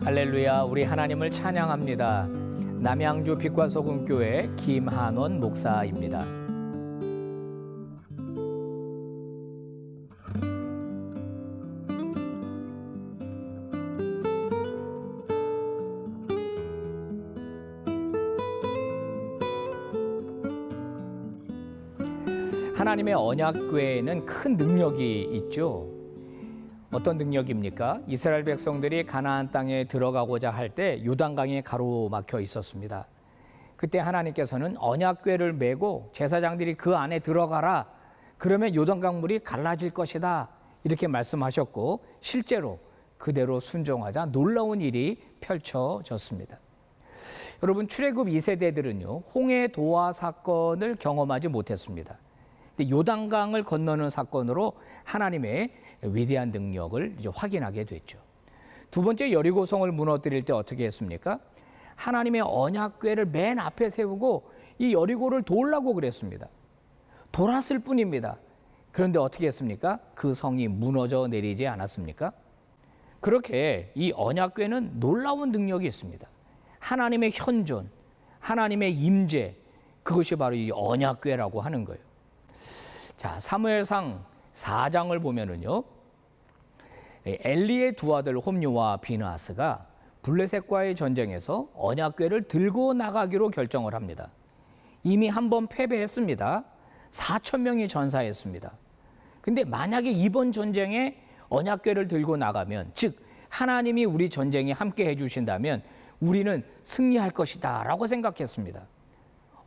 할렐루야, 우리 하나님을 찬양합니다. 남양주 빛과 소금 교회 김한원 목사입니다. 하나님의 언약궤에는 큰 능력이 있죠. 어떤 능력입니까? 이스라엘 백성들이 가나안 땅에 들어가고자 할 때 요단강에 가로막혀 있었습니다. 그때 하나님께서는 언약궤를 메고 제사장들이 그 안에 들어가라. 그러면 요단강 물이 갈라질 것이다. 이렇게 말씀하셨고 실제로 그대로 순종하자 놀라운 일이 펼쳐졌습니다. 여러분, 출애굽 2세대들은요. 홍해 도화 사건을 경험하지 못했습니다. 요단강을 건너는 사건으로 하나님의 위대한 능력을 이제 확인하게 됐죠. 두 번째, 여리고성을 무너뜨릴 때 어떻게 했습니까? 하나님의 언약궤를 맨 앞에 세우고 이 여리고를 돌라고 그랬습니다. 돌았을 뿐입니다. 그런데 어떻게 했습니까? 그 성이 무너져 내리지 않았습니까? 그렇게 이 언약궤는 놀라운 능력이 있습니다. 하나님의 현존, 하나님의 임재, 그것이 바로 이 언약궤라고 하는 거예요. 자, 사무엘상 4장을 보면은요, 엘리의 두 아들 홈리와 비느하스가 블레셋과의 전쟁에서 언약궤를 들고 나가기로 결정을 합니다. 이미 한 번 패배했습니다. 4천 명이 전사했습니다. 근데 만약에 이번 전쟁에 언약궤를 들고 나가면, 즉 하나님이 우리 전쟁에 함께 해주신다면 우리는 승리할 것이다 라고 생각했습니다.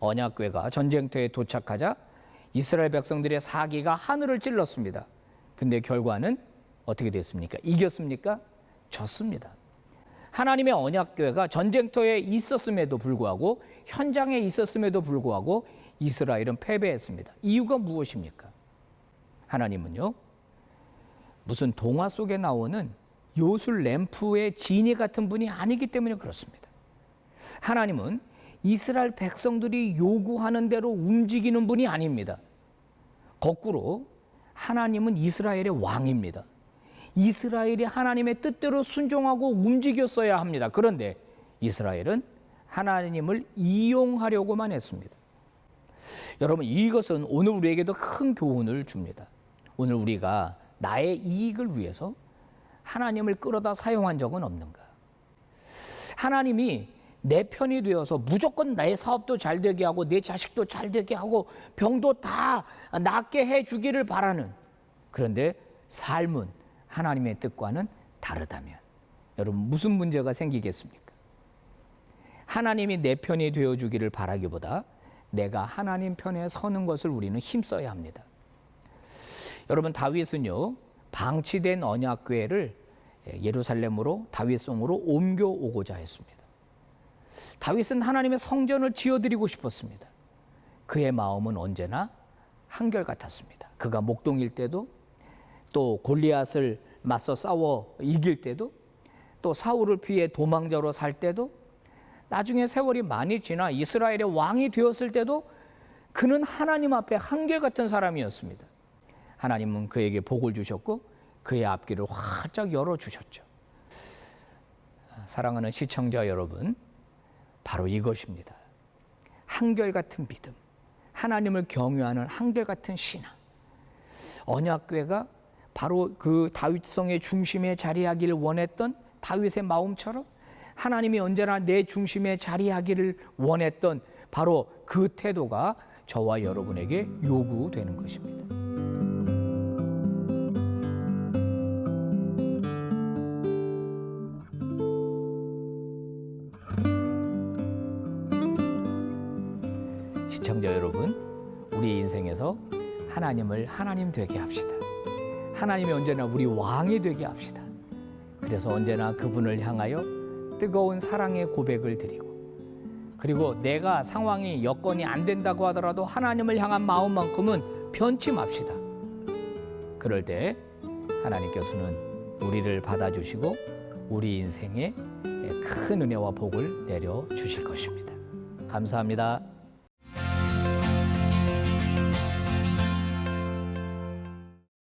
언약궤가 전쟁터에 도착하자 이스라엘 백성들의 사기가 하늘을 찔렀습니다. 근데 결과는 어떻게 됐습니까? 이겼습니까? 졌습니다. 하나님의 언약궤가 전쟁터에 있었음에도 불구하고, 현장에 있었음에도 불구하고 이스라엘은 패배했습니다. 이유가 무엇입니까? 하나님은요, 무슨 동화 속에 나오는 요술 램프의 지니 같은 분이 아니기 때문에 그렇습니다. 하나님은 이스라엘 백성들이 요구하는 대로 움직이는 분이 아닙니다. 거꾸로 하나님은 이스라엘의 왕입니다. 이스라엘이 하나님의 뜻대로 순종하고 움직였어야 합니다. 그런데 이스라엘은 하나님을 이용하려고만 했습니다. 여러분, 이것은 오늘 우리에게도 큰 교훈을 줍니다. 오늘 우리가 나의 이익을 위해서 하나님을 끌어다 사용한 적은 없는가? 하나님이 내 편이 되어서 무조건 내 사업도 잘 되게 하고 내 자식도 잘 되게 하고 병도 다 낫게 해주기를 바라는, 그런데 삶은 하나님의 뜻과는 다르다면 여러분, 무슨 문제가 생기겠습니까? 하나님이 내 편이 되어주기를 바라기보다 내가 하나님 편에 서는 것을 우리는 힘써야 합니다. 여러분, 다윗은요, 방치된 언약궤를 예루살렘으로 다윗성으로 옮겨오고자 했습니다. 다윗은 하나님의 성전을 지어드리고 싶었습니다. 그의 마음은 언제나 한결같았습니다. 그가 목동일 때도, 또 골리앗을 맞서 싸워 이길 때도, 또 사울을 피해 도망자로 살 때도, 나중에 세월이 많이 지나 이스라엘의 왕이 되었을 때도 그는 하나님 앞에 한결같은 사람이었습니다. 하나님은 그에게 복을 주셨고 그의 앞길을 활짝 열어주셨죠. 사랑하는 시청자 여러분, 바로 이것입니다. 한결같은 믿음, 하나님을 경외하는 한결같은 신앙. 언약궤가 바로 그 다윗성의 중심에 자리하기를 원했던 다윗의 마음처럼 하나님이 언제나 내 중심에 자리하기를 원했던 바로 그 태도가 저와 여러분에게 요구되는 것입니다. 시청자 여러분, 우리 인생에서 하나님을 하나님 되게 합시다. 하나님이 언제나 우리 왕이 되게 합시다. 그래서 언제나 그분을 향하여 뜨거운 사랑의 고백을 드리고, 그리고 내가 상황이 여건이 안 된다고 하더라도 하나님을 향한 마음만큼은 변치 맙시다. 그럴 때 하나님께서는 우리를 받아주시고 우리 인생에 큰 은혜와 복을 내려주실 것입니다. 감사합니다.